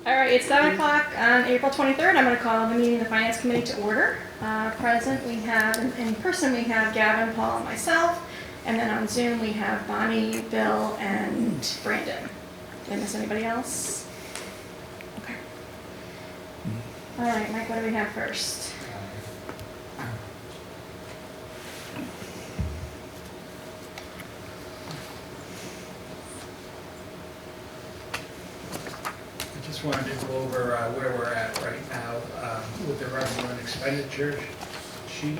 All right, it's 7 o'clock on April 23rd. I'm going to call the meeting of the Finance Committee to order. Present, we have, in person, we have Gavin, Paul, and myself. And then on Zoom, we have Bonnie, Bill, and Brandon. Did I miss anybody else? Okay. All right, Mike, what do we have first? I just wanted to go over where we're at right now with the revenue and expenditure sheet.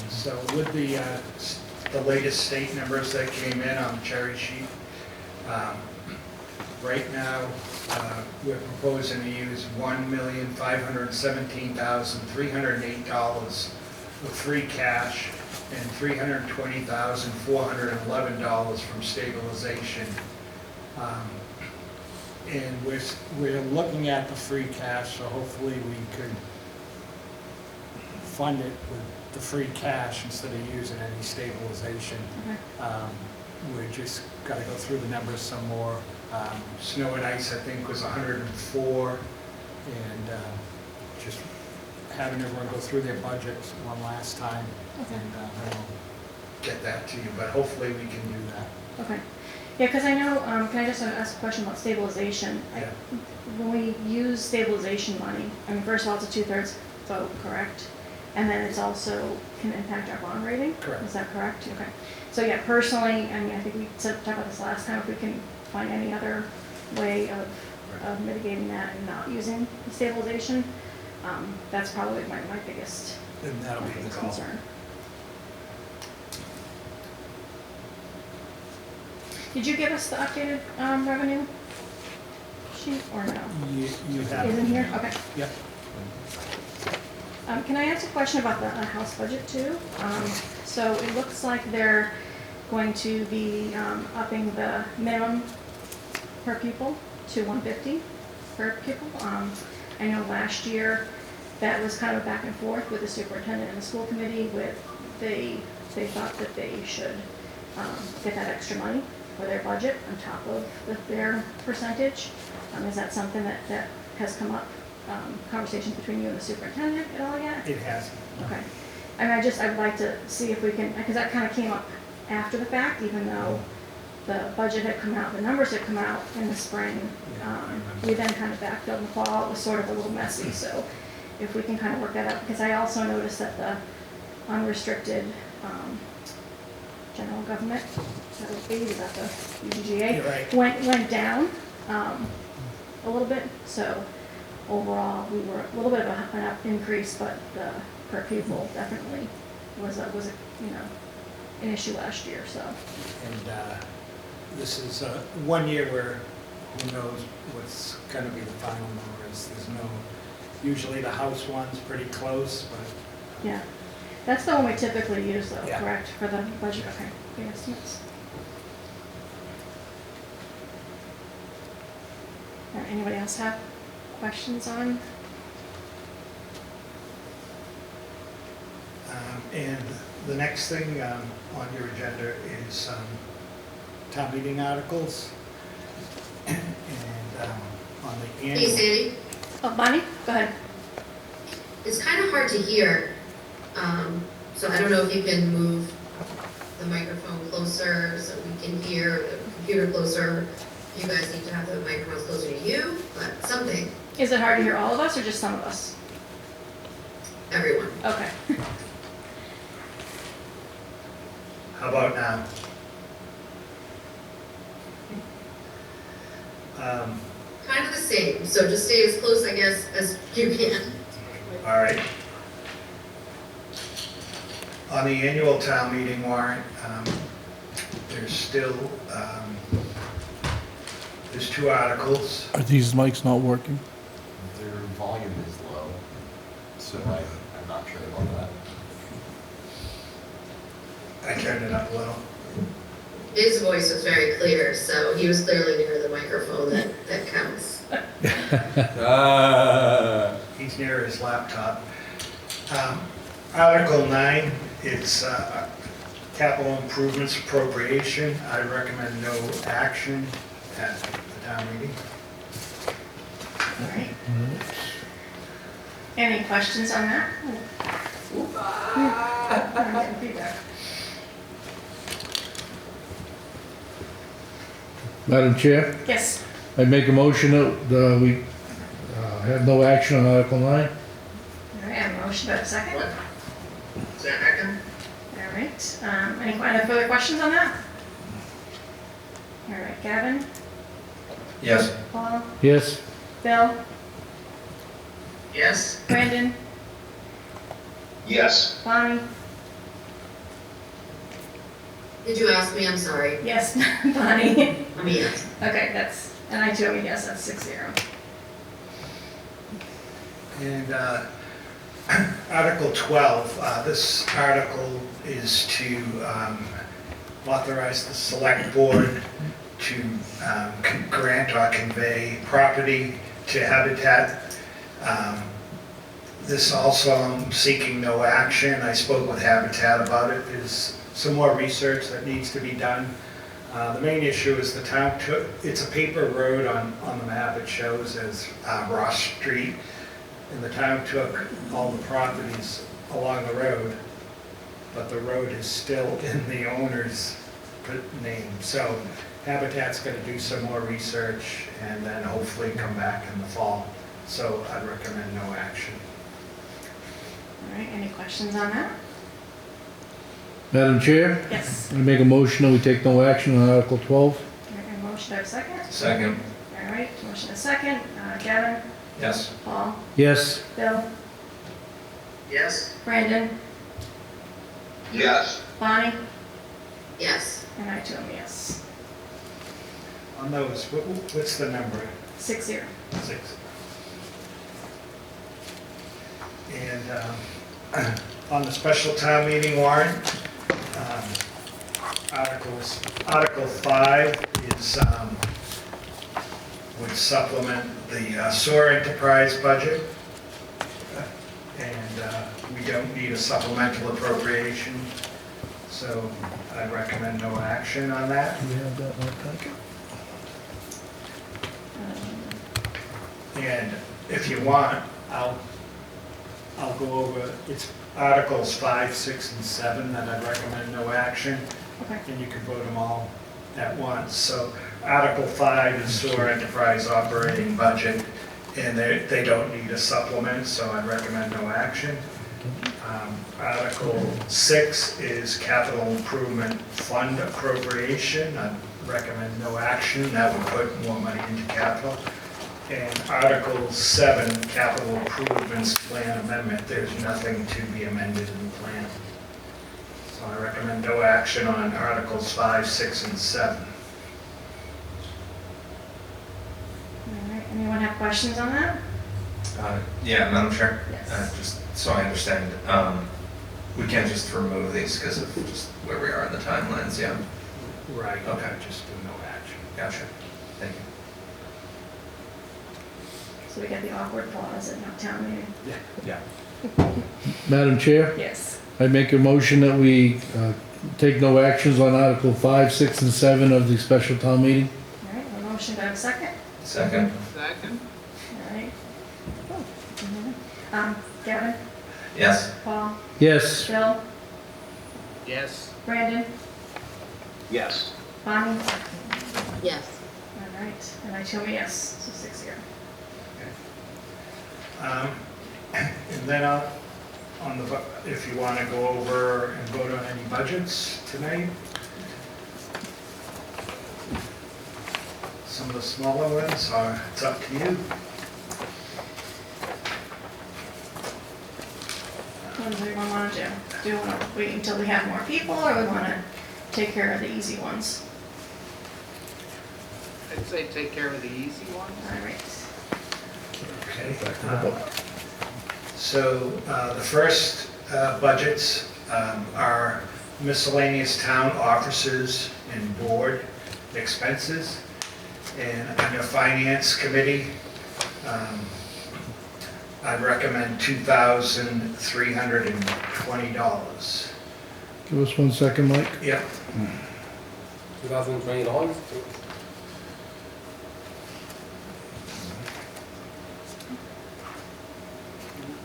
So with the latest state numbers that came in on the cherry sheet, right now we're proposing to use $1,517,308 of free cash and $320,411 from stabilization. And we're looking at the free cash, so hopefully we could fund it with the free cash instead of using any stabilization. Okay. We just got to go through the numbers some more. Snow and ice, I think, was 104, and just having everyone go through their budgets one last time, Okay. and then we'll get that to you, but hopefully we can do that. Okay. Yeah, because I know, can I just ask a question about stabilization? Yeah. When we use stabilization money, I mean, first of all, it's a 2/3 vote, correct? And then it's also can impact our bond rating? Correct. Is that correct? Okay. So yeah, personally, I mean, I think we talked about this last time, if we can find any other way of mitigating that and not using the stabilization, that's probably my biggest, And that'll my be the biggest goal. concern. Did you give us the updated revenue sheet or no? You have it. Is in here? Okay. Yep. Can I ask a question about the house budget too? So it looks like they're going to be upping the minimum per pupil to $150 per pupil. I know last year that was kind of a back and forth with the superintendent and the school committee with they thought that they should get that extra money for their budget on top of their percentage. Is that something that has come up? Conversations between you and the superintendent at all yet? It has. Okay. I mean, I'd like to see if we can, because that kind of came up after the fact, even though the budget had come out, the numbers had come out in the spring. We then kind of backfilled in the fall. It was sort of a little messy, so if we can kind of work that out, because I also noticed that the unrestricted general government, is that the UGGA? You're right. Went down a little bit, so overall, we were a little bit of an increase, but the per pupil definitely was an issue last year, so. And this is 1 year where who knows what's going to be the final numbers. There's no, usually the house one's pretty close, but Yeah, that's the one we typically use though, Yeah. correct, for the budget, okay, the estimates. All right, anybody else have questions on? and the next thing on your agenda is town meeting articles. And on the Hey annual. Sandy, Oh, Bonnie, go ahead. it's kind of hard to hear, so I don't know if you can move the microphone closer so we can hear, the computer closer. You guys need to have the microphones closer to you, but something, Is it hard to hear all of us or just some of us? everyone. Okay. How about now? Kind of the same, so just stay as close, I guess, as you can. All right. On the annual town meeting warrant, there's still, there's 2 articles. Are these mics not working? Their volume is low, so I'm not sure about that. I turned it up a little. His voice was very clear, so he was clearly near the microphone, that counts. He's near his laptop. Article 9, it's capital improvements appropriation. I recommend no action at the town meeting. All right. Any questions on that? I'm getting feedback. Madam Chair, Yes, I make a motion that we have no action on Article 9. all right, I have a motion, do I have a second? Second. All right, any further questions on that? All right, Gavin, Yes. Paul, Yes? Bill, Yes. Brandon, Yes. Bonnie? Did you ask me? I'm sorry. Yes, Bonnie. I mean, yes. Okay, that's, and I too, am a yes, that's 6-0. And Article 12, this article is to authorize the select board to grant or convey property to Habitat. This also, I'm seeking no action. I spoke with Habitat about it. There's some more research that needs to be done. The main issue is the town took, it's a paper road on the map. It shows as Ross Street. And the town took all the properties along the road, but the road is still in the owner's name. So Habitat's gonna do some more research and then hopefully come back in the fall. So I'd recommend no action. All right, any questions on that? Madam Chair, Yes. I make a motion that we take no action on Article 12. All right, a motion, do I have a second? Second. All right, motion a second. Gavin, Yes. Paul, Yes? Bill, Yes. Brandon, Yes. Bonnie, Yes. and I too am a yes. On those, what's the number? 6-0. 6. And on the special town meeting warrant, Article 5 is, would supplement the sewer enterprise budget. And we don't need a supplemental appropriation, so I recommend no action on that. Do we have that in our packet? And if you want, I'll go over, it's Articles 5, 6, and 7 that I recommend no action, Okay. and you can vote them all at once. So Article 5 is sewer enterprise operating budget, and they don't need a supplement, so I recommend no action. Article 6 is capital improvement fund appropriation. I recommend no action. That would put more money into capital. And Article 7, capital improvements plan amendment. There's nothing to be amended in the plan. So I recommend no action on Articles 5, 6, and 7. All right, anyone have questions on that? Yeah, Madam Chair, Yes. just so I understand, we can't just remove these because of just where we are in the timelines, yeah? Right. Okay. Just do no action. Gotcha, thank you. So we got the awkward pause at no town meeting. Yeah. Madam Chair, Yes. I make a motion that we take no actions on Article 5, 6, and 7 of the special town meeting. All right, a motion, do I have a second? Second? All right. Gavin, Yes. Paul, Yes? Bill, Yes. Brandon, Yes. Bonnie? Yes. All right, and I too am a yes, so 6-0. And then on the, if you want to go over and vote on any budgets tonight. Some of the smaller ones, it's up to you. What does everyone want to do? Do we want to wait until we have more people, or we want to take care of the easy ones? I'd say take care of the easy ones. All right. Okay. So the first budgets are miscellaneous town offices and board expenses. And under Finance Committee, I recommend $2,320. Give us 1 second, Mike. Yep. $2,020?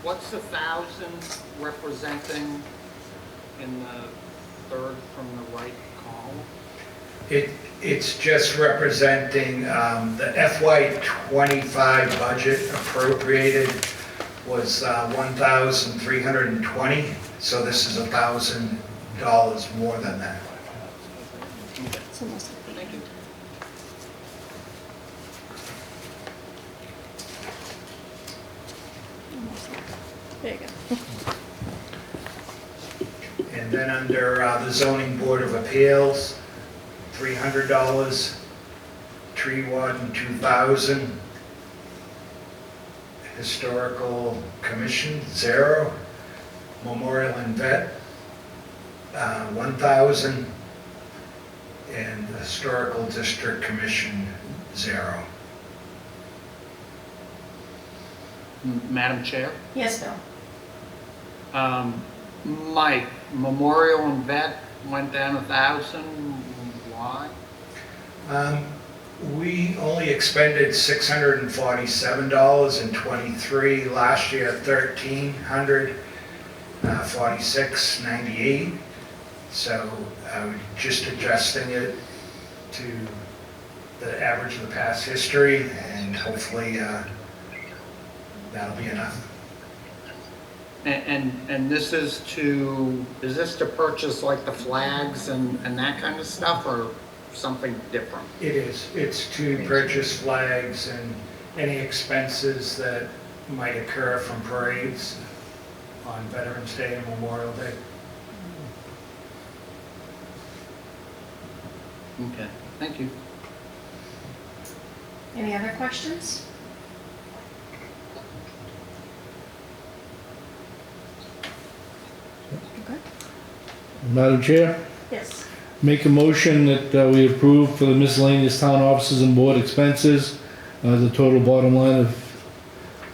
what's the 1,000 representing in the third from the right column? It's just representing the FY '25 budget appropriated was 1,320, so this is $1,000 more than that. It's almost like Thank you. There you go. And then under the zoning board of appeals, $300, tree warden 2,000, historical commission 0, memorial and vet 1,000, and the historical district commission 0. Madam Chair? Yes, Bill. Mike, memorial and vet went down 1,000, why? We only expended $647 in '23, last year $1,346.98. So just adjusting it to the average of the past history, and hopefully that'll be enough. And this is this to purchase like the flags and that kind of stuff, or something different? It is. It's to purchase flags and any expenses that might occur from parades on Veterans Day and Memorial Day. Okay, thank you. Any other questions? Okay. Madam Chair, Yes. make a motion that we approve for the miscellaneous town offices and board expenses, the total bottom line of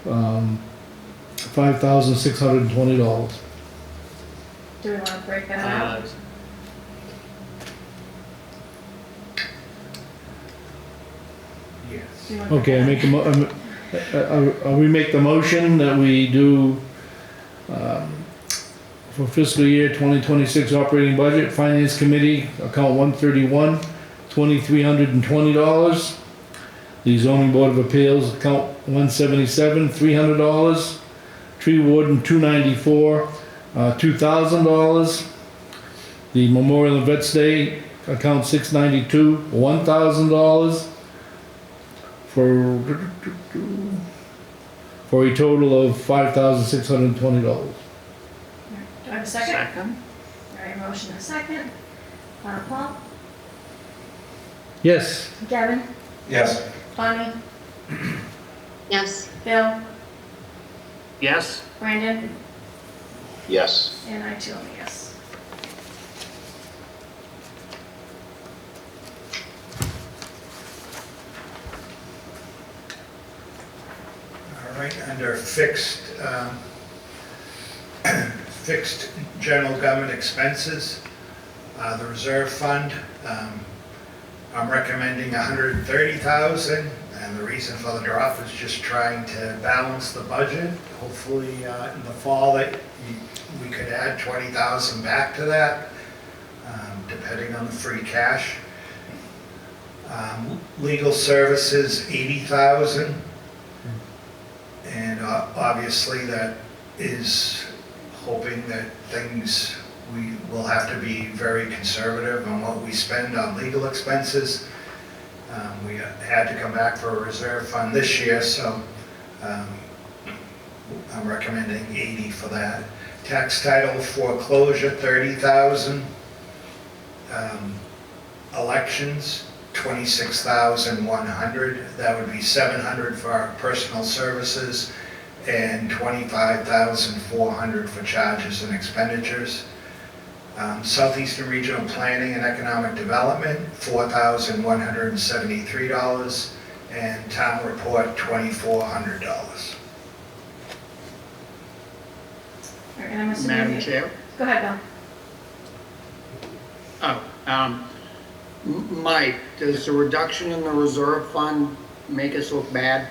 $5,620. Do we want to break that out? Yes. Do you want to break Okay, I that make we make the motion that we do, for fiscal year 2026 operating budget, Finance Committee, account 131, $2,320. The Zoning Board of Appeals, account 177, $300. Tree Warden, 294, $2,000. The Memorial and Vets Day, account 692, $1,000. For a total of $5,620. Do I have a second? Second? All right, motion and a second. Paul? Yes. Gavin? Yes. Bonnie? Yes. Bill? Yes? Brandon? Yes. And I too am a yes. All right, under fixed general government expenses, the reserve fund, I'm recommending $130,000, and the reason for the drop is just trying to balance the budget. Hopefully, in the fall, that we could add $20,000 back to that, depending on the free cash. Legal services, $80,000. And obviously that is hoping that we will have to be very conservative on what we spend on legal expenses. We had to come back for a reserve fund this year, so I'm recommending 80 for that. Tax title foreclosure, 30,000. Elections, 26,100. That would be 700 for our personal services and 25,400 for charges and expenditures. Southeastern Regional Planning and Economic Development, $4,173, and Town Report, $2,400. All right, and I'm assuming. Madam Chair? Go ahead, Bill. Mike, does the reduction in the reserve fund make us look bad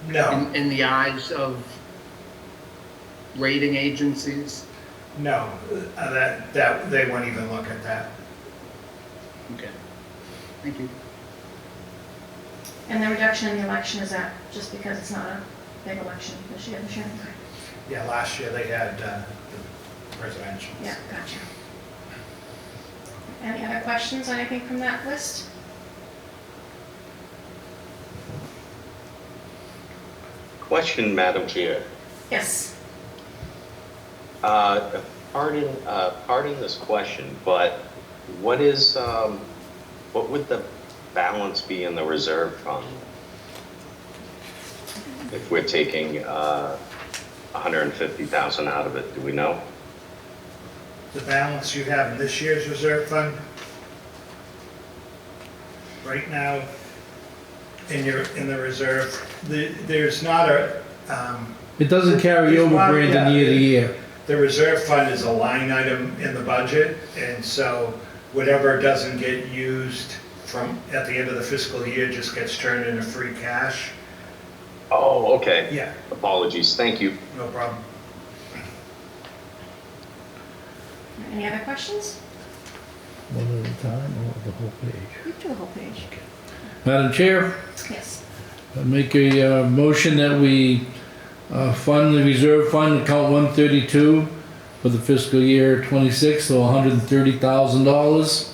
No. in the eyes of rating agencies? No, they won't even look at that. Okay. Thank you. And the reduction in the election, is that just because it's not a big election this year? Okay. Yeah, last year they had the presidential. Yeah, gotcha. Any other questions, anything from that list? Question, Madam Chair. Yes. Pardon this question, but what would the balance be in the reserve fund? If we're taking 150,000 out of it, do we know? The balance you have in this year's reserve fund, right now, in the reserve, there's not a, It doesn't carry There's over, one, Brandon, yeah. year to year. the reserve fund is a line item in the budget, and so whatever doesn't get used at the end of the fiscal year just gets turned into free cash. Oh, okay. Yeah, Apologies. Thank you. no problem. Any other questions? One at a time or the whole page? You do the whole page. Madam Chair, Yes. I make a motion that we fund the reserve fund, account 132, for the fiscal year 26 to $130,000.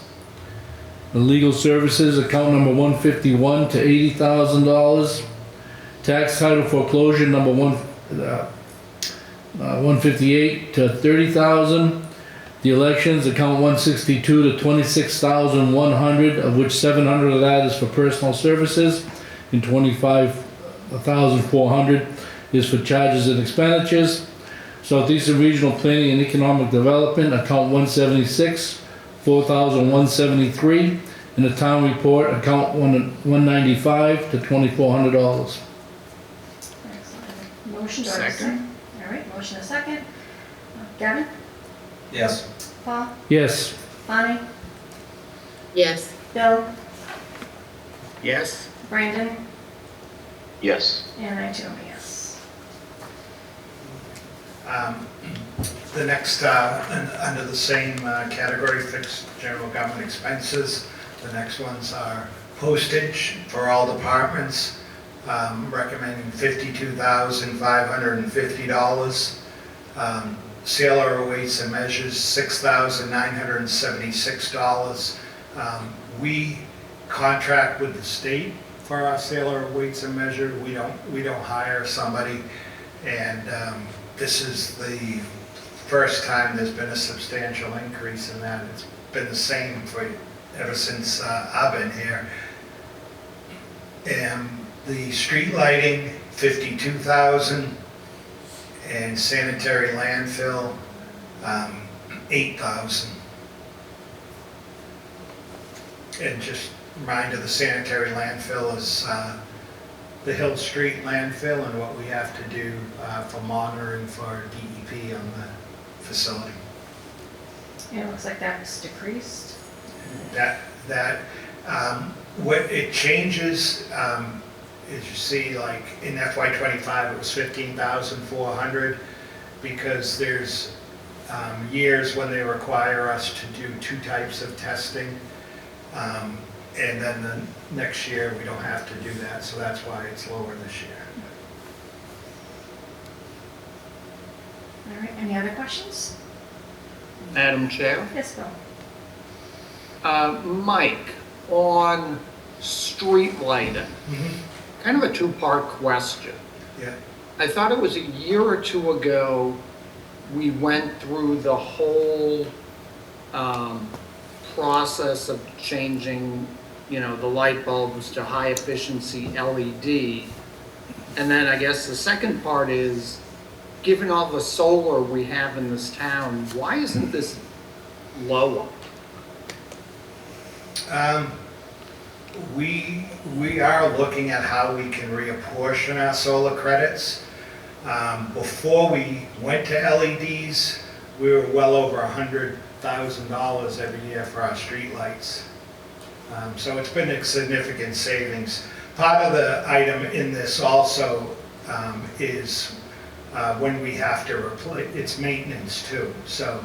The legal services, account number 151 to $80,000. Tax title foreclosure number 158 to $30,000. The elections, account 162 to $26,100, of which $700 of that is for personal services, and $25,400 is for charges and expenditures. Southeastern Regional Planning and Economic Development, account 176, $4,173, and the town report, account 195 to $2,400. Excellent. Motion, do I have a Second. All right, motion a second. Gavin? Yes. Paul? Yes. Bonnie? Yes. Bill? Yes? Brandon? Yes. And I too am a yes. The next, under the same category, fixed general government expenses, the next ones are postage for all departments, recommending $52,550. Sailor weights and measures, $6,976. We contract with the state for our sailor weights and measures. We don't hire somebody, and this is the first time there's been a substantial increase in that. It's been the same ever since I've been here. And the street lighting, $52,000, and sanitary landfill, $8,000. And just reminder, the sanitary landfill is the Hill Street landfill and what we have to do for monitoring for DEP on the facility. And it looks like that's decreased. What it changes, as you see, like in FY25, it was 15,400, because there's years when they require us to do 2 types of testing. And then the next year, we don't have to do that, so that's why it's lower this year. All right, any other questions? Madam Chair? Yes, Bill? Mike, on street lighting, kind of a two-part question. Yeah. I thought it was a year or two ago, we went through the whole process of changing, the light bulbs to high-efficiency LED. And then I guess the second part is, given all the solar we have in this town, why isn't this lower? We are looking at how we can reapportion our solar credits. Before we went to LEDs, we were well over $100,000 every year for our streetlights. So it's been a significant savings. Part of the item in this also is when we have to replace, it's maintenance too. So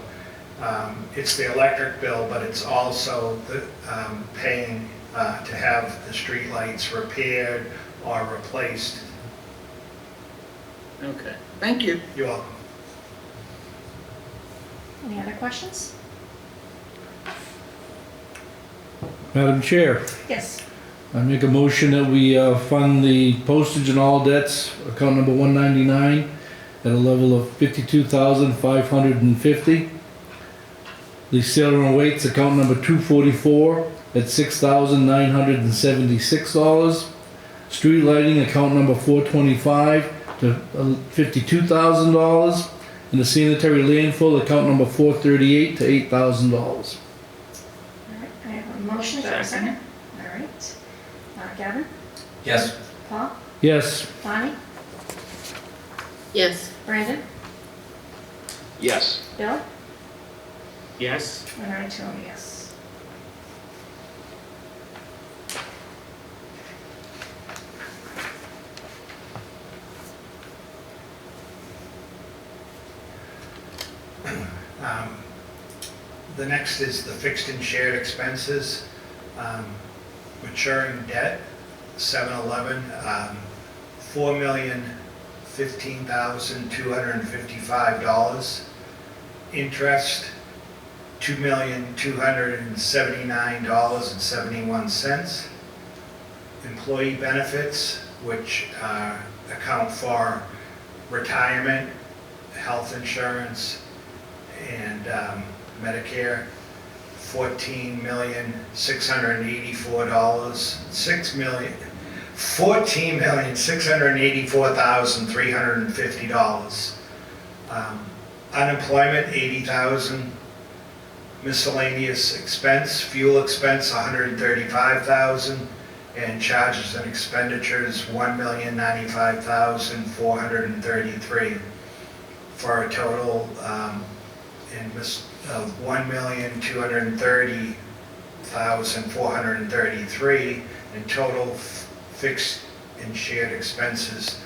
it's the electric bill, but it's also the paying to have the streetlights repaired or replaced. Okay, thank you. You're welcome. Any other questions? Madam Chair, Yes. I make a motion that we fund the postage and all debts, account number 199, at a level of $52,550. The sailor and weights, account number 244, at $6,976. Street lighting, account number 425, to $52,000. And the sanitary landfill, account number 438, to $8,000. All right, I have a motion, do I have a second? All right. Gavin? Yes. Paul? Yes. Bonnie? Yes. Brandon? Yes. Bill? Yes. And I too am a yes. The next is the fixed and shared expenses. Maturing debt, 7-Eleven, $4,015,255. Interest, $2,279.71. Employee benefits, which account for retirement, health insurance, and Medicare, $14,684,350. Unemployment, $80,000. Miscellaneous expense, fuel expense, $135,000. And charges and expenditures, $1,095,433, for a total of $1,230,433, and total fixed and shared expenses,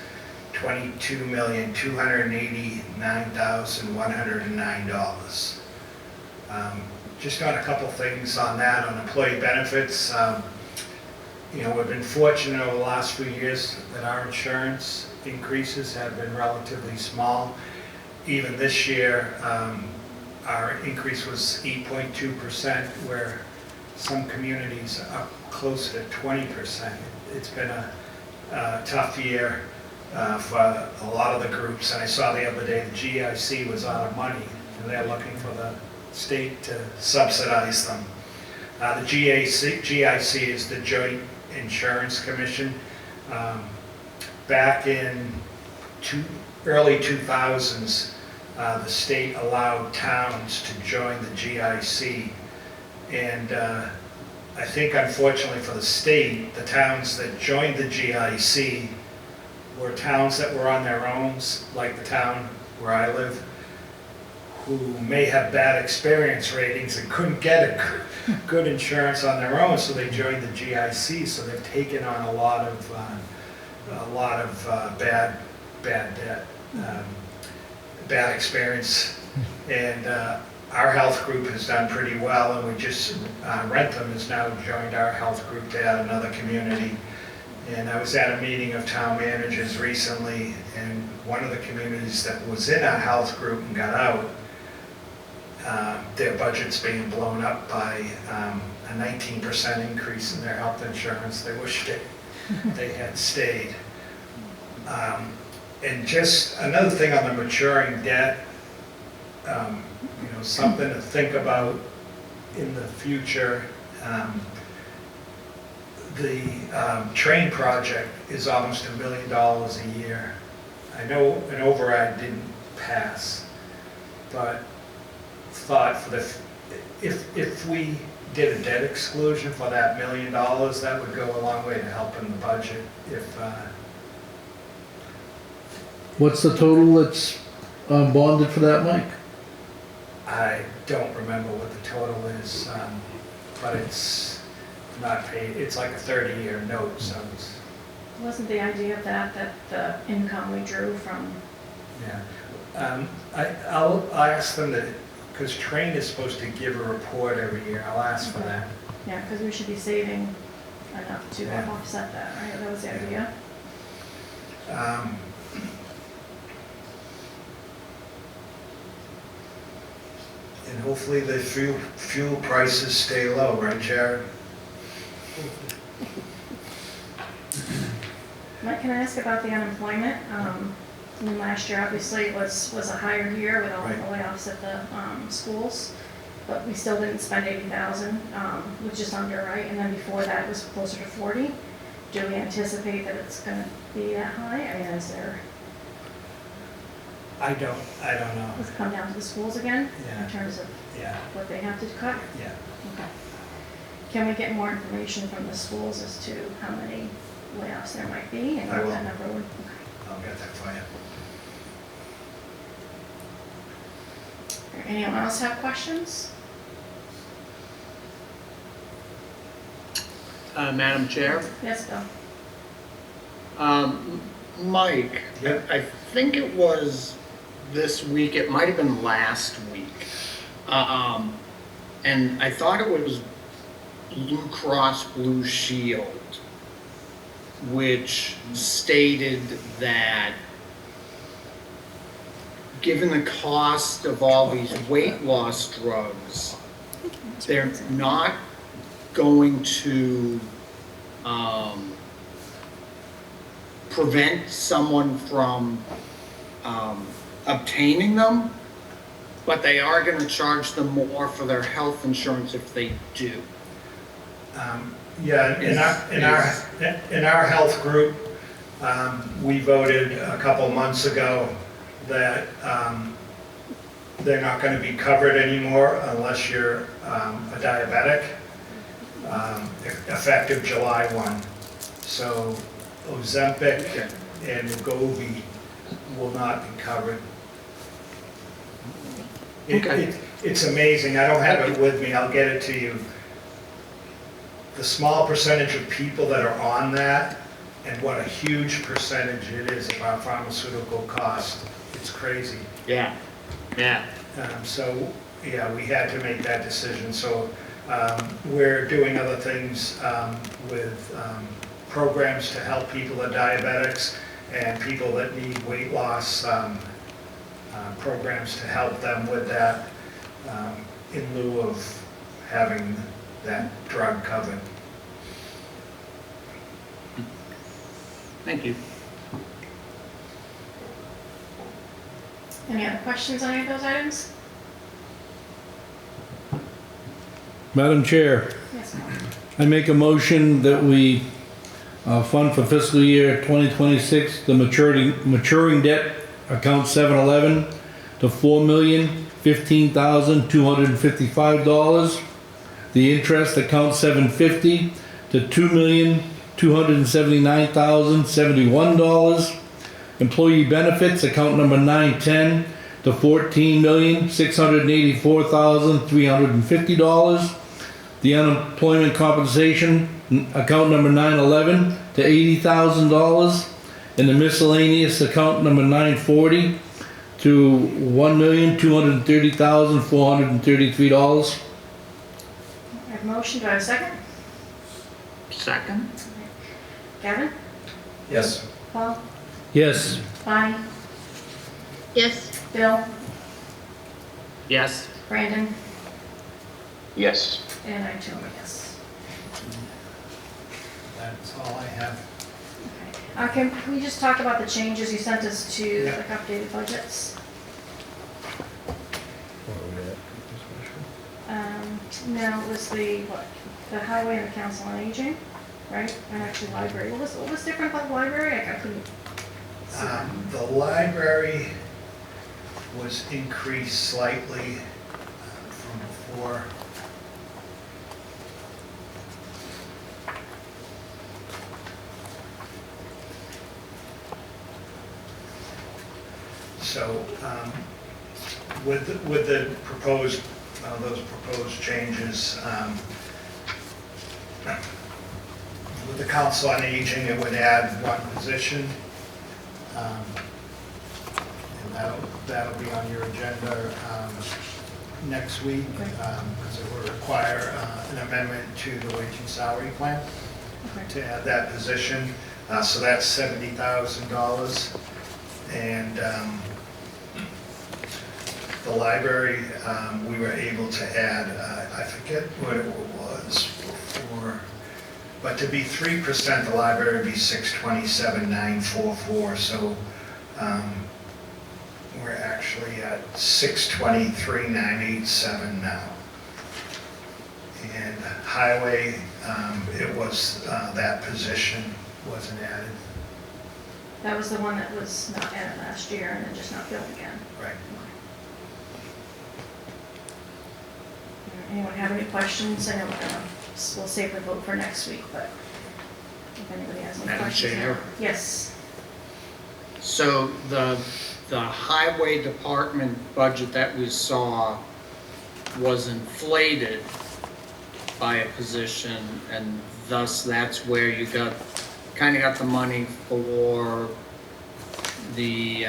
$22,289,109. Just on a couple things on that, on employee benefits. We've been fortunate over the last few years that our insurance increases have been relatively small. Even this year, our increase was 8.2%, where some communities are up closer to 20%. It's been a tough year for a lot of the groups, and I saw the other day the GIC was out of money, and they're looking for the state to subsidize them. The GIC is the Joint Insurance Commission. Back in early 2000s, the state allowed towns to join the GIC, and I think unfortunately for the state, the towns that joined the GIC were towns that were on their own, like the town where I live, who may have bad experience ratings and couldn't get a good insurance on their own, so they joined the GIC. So they've taken on a lot of bad debt, bad experience, and our health group has done pretty well. And we just Rentham has now joined our health group to add another community. And I was at a meeting of town managers recently, and one of the communities that was in our health group and got out, their budget's being blown up by a 19% increase in their health insurance. They wished they had stayed. And just another thing on the maturing debt, something to think about in the future. The train project is almost $1 million a year. I know an override didn't pass, but thought for if we did a debt exclusion for that $1 million, that would go a long way to helping the budget. What's the total that's bonded for that, Mike? I don't remember what the total is, but it's not paid. It's like a 30-year note, so it's... Wasn't the idea of that the income we drew from Yeah. I'll ask them to, because Train is supposed to give a report every year. I'll ask for that. Yeah, because we should be saving enough to Yeah. offset that, right? That was the idea. Um, And hopefully the fuel prices stay low, right, Jared? Mike, can I ask about the unemployment? I mean, last year obviously was a higher year with all the Right. layoffs at the schools, but we still didn't spend 80,000, which is under, right? And then before that, it was closer to 40. Do we anticipate that it's going to be that high? I mean, is there, I don't know. does it come down to the schools again Yeah. in terms of Yeah, what they have to cut? yeah. Okay. Can we get more information from the schools as to how many layoffs there might be and I what will. that number would? Okay. I'll get that for you. Anyone else have questions? Madam Chair? Yes, Bill? Mike, Yep. I think it was this week, it might have been last week. And I thought it was Blue Cross Blue Shield, which stated that given the cost of all these weight loss drugs, they're not going to prevent someone from obtaining them, but they are going to charge them more for their health insurance if they do. Yeah, in our health group, we voted a couple months ago that they're not going to be covered anymore unless you're a diabetic, effective July 1. So Ozempic and Wegovy will not be covered. Okay. It's amazing. I don't have it with me. I'll get it to you. The small percentage of people that are on that and what a huge percentage it is of our pharmaceutical cost. It's crazy. Yeah, yeah. So, yeah, we had to make that decision. So we're doing other things with programs to help people that are diabetics and people that need weight loss, programs to help them with that in lieu of having that drug covered. Thank you. Any other questions on any of those items? Madam Chair, Yes, Bill? I make a motion that we fund for fiscal year 2026 the maturing debt account 711 to $4,015,255. The interest account 750 to $2,279,071. Employee benefits account number 910 to $14,684,350. The unemployment compensation account number 911 to $80,000. And the miscellaneous account number 940 to $1,230,433. I have a motion, do I have a second? Second? Gavin? Yes. Paul? Yes. Bonnie? Yes. Bill? Yes. Brandon? Yes. And I too am a yes. That's all I have. Okay. Can we just talk about the changes you sent us to, like updated budgets? No, it was the highway and the council on aging, right? And actually library. What was different about the library? I couldn't see that. The library was increased slightly from before. So with the proposed, those proposed changes, with the Council on Aging, it would add one position. And That'll be on your agenda next week, because it will require an amendment to the wage and salary plan Okay. to add that position. So that's $70,000. And the library, we were able to add, I forget what it was before, but to be 3%, the library would be 627,944. So we're actually at 623,987 now. And highway, it was, that position wasn't added. That was the one that was not added last year and then just not filled again. Right. Anyone have any questions? I know we'll save the vote for next week, but if anybody has any Madam questions. Chair? Yes. So the highway department budget that we saw was inflated by a position, and thus that's where you got the money for the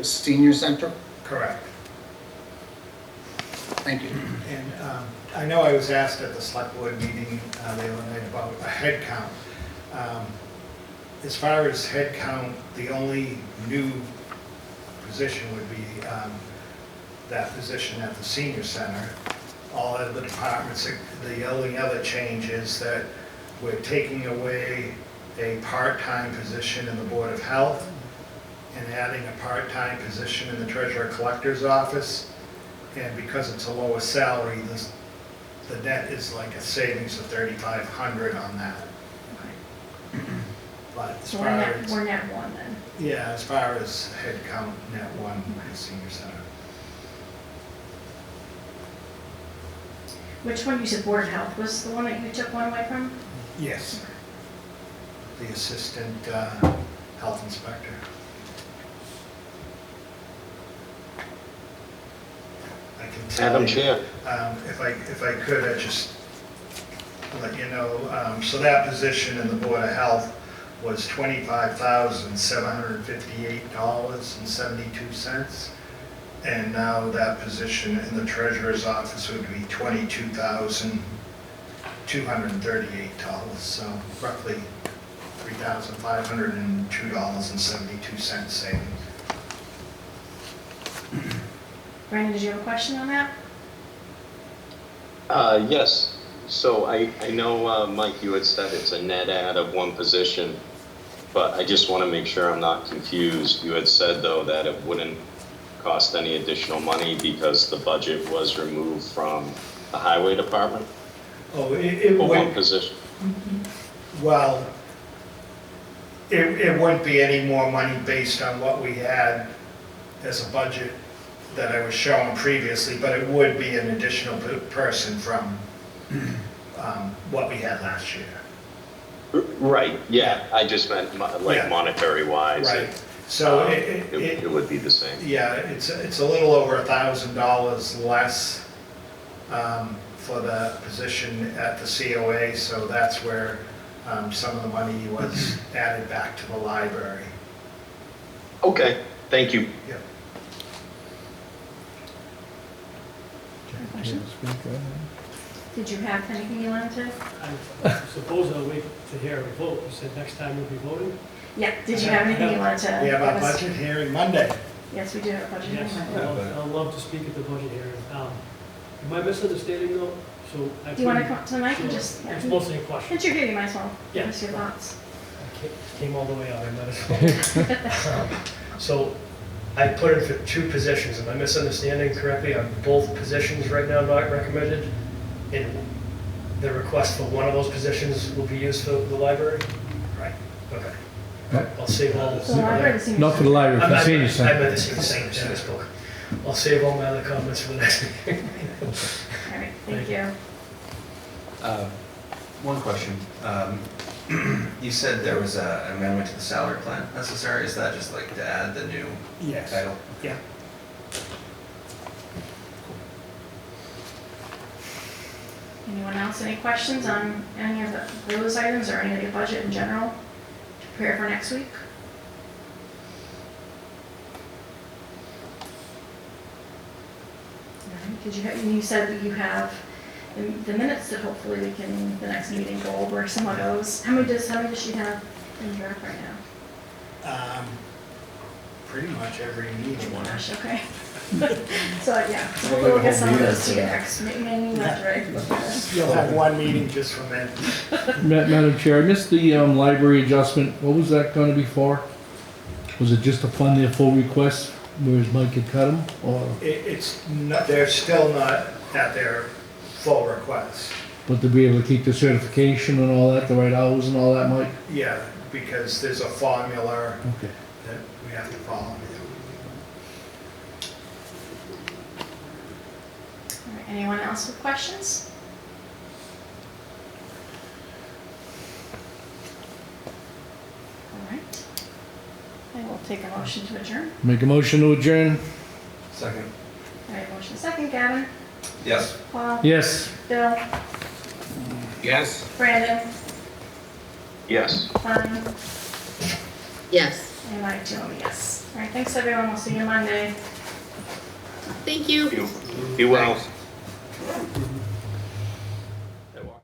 senior center? Correct. Thank you. And I know I was asked at the select board meeting the other night about a head count. As far as head count, the only new position would be that position at the senior center. All of the departments, the only other change is that we're taking away a part-time position in the Board of Health and adding a part-time position in the Treasurer Collector's Office. And because it's a lower salary, the net is like a savings of $3,500 on that. Okay. But as So far as, we're net one then. yeah, as far as head count, net one is senior center. Which one? You said Board of Health was the one that you took one away from? Yes. The assistant health inspector. I can tell Madam you, Chair, if I could, I'd just let you know, so that position in the Board of Health was $25,758.72. And now that position in the treasurer's office would be $22,238, so roughly $3,502.72 savings. Brandon, did you have a question on that? yes. So I know, Mike, you had said it's a net add of one position, but I just want to make sure I'm not confused. You had said, though, that it wouldn't cost any additional money because the budget was removed from the highway department Oh, it for one would, position? well, it wouldn't be any more money based on what we had as a budget that I was showing previously, but it would be an additional person from what we had last year. Right, yeah, I just meant Yeah. monetary wise. Right, so It would be the same. yeah, it's a little over $1,000 less for the position at the COA, so that's where some of the money was added back to the library. Okay, thank you. Yep. Question? Did you have anything you wanted to? I suppose I'll wait to hear a vote. You said next time we'll be voting? Yeah, did you have anything you wanted to? We have our give us? budget hearing Monday. Yes, we do have a budget Yes, hearing. I'd love to speak at the budget hearing. Am I misunderstanding though? So I Do you want to came- come to the mic and Sure. just, It's mostly a question. since you're here, you might as well give Yeah. us your thoughts. Came all the way out, I might as well. So I put in for two positions. Am I misunderstanding correctly? Are both positions right now not recommended? And the request for one of those positions will be used for the library? Right. Okay. No. I'll save all. So the library, the senior Not for the library, for the senior I center. meant the senior center, I misspoke. I'll save all my other comments for the next meeting. All right, thank you. One question. You said there was an amendment to the salary plan necessary. Is that just like to add the new Yes. title? Yeah. Anyone else, any questions on any of those items or any of the budget in general to prepare for next week? Because you said that you have the minutes that hopefully we can, the next meeting, go over some of those. How many does she have in draft right now? Pretty much every meeting. Gosh, okay. So, yeah, so hopefully we'll get some of those to you next meeting, that's right. You'll have one meeting just from then. Madam Chair, I missed the library adjustment. What was that gonna be for? Was it just to fund their full request, whereas Mike had cut them, or, It's not, they're still not at their full request. but to be able to keep the certification and all that, the right hours and all that, Mike? Yeah, because there's a formula Okay. that we have to follow. All right, anyone else with questions? All right. I will take a motion to adjourn. Make a motion to adjourn? Second. All right, motion second, Gavin, Yes. Paul, Yes. Bill, Yes? Brandon, Yes. Bonnie, Yes. and I too am a yes. All right, thanks everyone, we'll see you Monday. Thank you. Be well. Thanks.